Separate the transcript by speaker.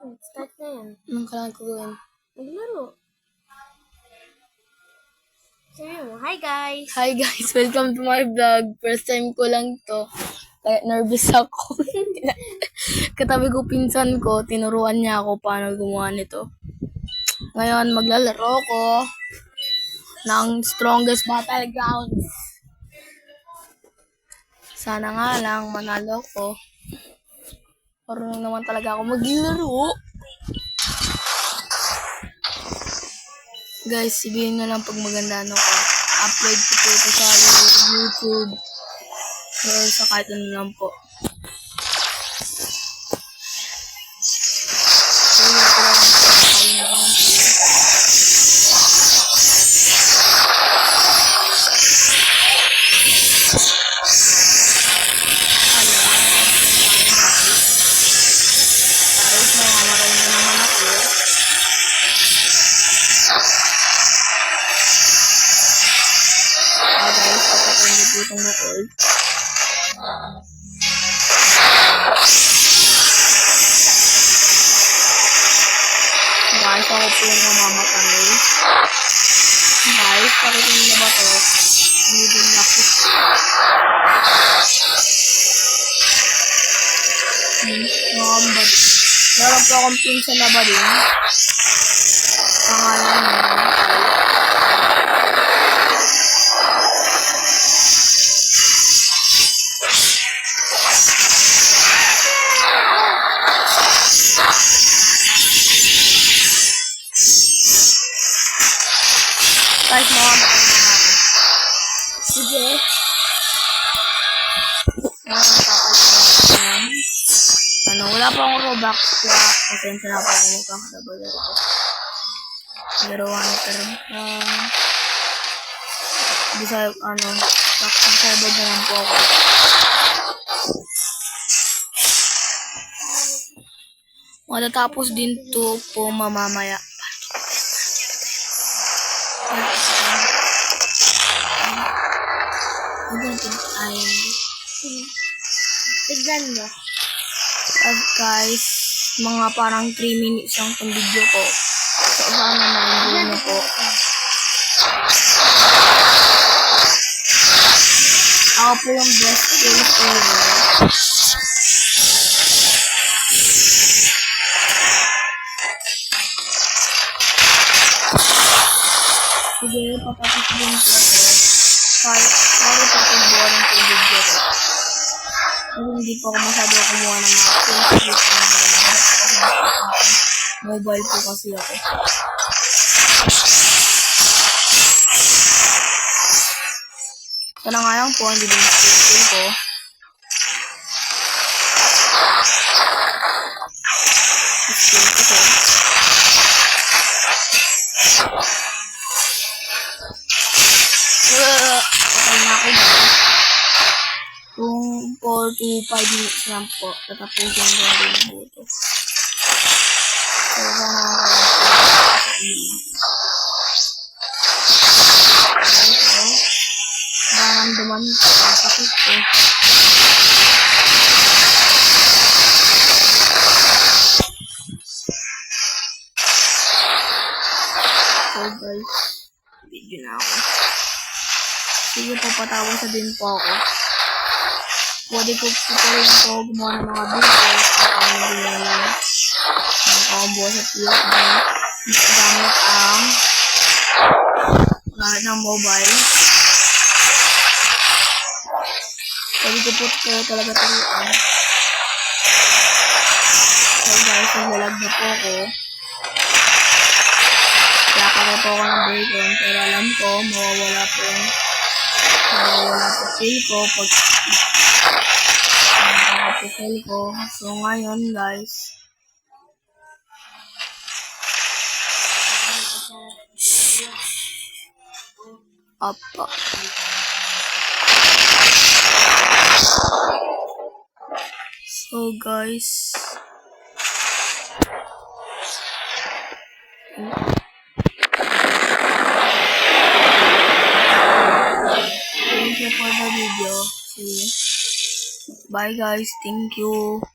Speaker 1: Start na yan.
Speaker 2: Anong kailangan ko gawin?
Speaker 1: Maglaro. Sabi mo, hi guys!
Speaker 2: Hi guys, welcome to my vlog. First time ko lang to. Kaya nervous ako. Katabi ko pinsan ko, tinuruan niya ako paano gumawa nito. Ngayon, maglalaro ko ng strongest battlegrounds. Sana nga lang manalo ko. Marunong naman talaga ako maglaro. Guys, sabihin nyo lang pag maganda ko. Upload ko po ito sa YouTube. Or sa kahit ano lang po. Guys, kapag hindi itong record. Guys, ako po yung mamamatay. Guys, pakitin na ba to? Hindi din ako. Makambat. Meron po akong pinsan na ba din? Pangalan niya. Guys, makamatay na nga. Sige. Wala pa akong Robux kaya pasensya na pa ako magkakadabal ito. Larawan na term. Saksabad na lang po ako. Matatapos din to po mamamaya.
Speaker 1: Tignan mo.
Speaker 2: Guys, mga parang 3 minutes lang itong video ko. So, sana ma-enjoy nyo po. Ako po yung best case ever. Sige, patapos din po ako. Sorry po kung boring po yung video ko. Kasi hindi po ako masyado kumuha ng mga Facebook mobile po kasi ako. Sana nga lang po, hindi din schedule ko. Schedule ko. Okay na ako ba? Kung 4 to 5 minutes lang po, tatapusin ko rin po ito. So, sana nararamdaman ko ang sakit ko. So guys, video na ako. Sige po, patapos na din po ako. Pwede ko po rin po gumawa ng mga videos ng combo sa PSB gamit ng mobile. Pwede ko po kayo talaga turuan. So guys, naglalag na po ako. Kaya kaya po ako ng bacon, pero alam ko mawawala po sale ko pag nakapusel ko. So ngayon guys, apa. So guys, thank you for the video. See you. Bye guys, thank you.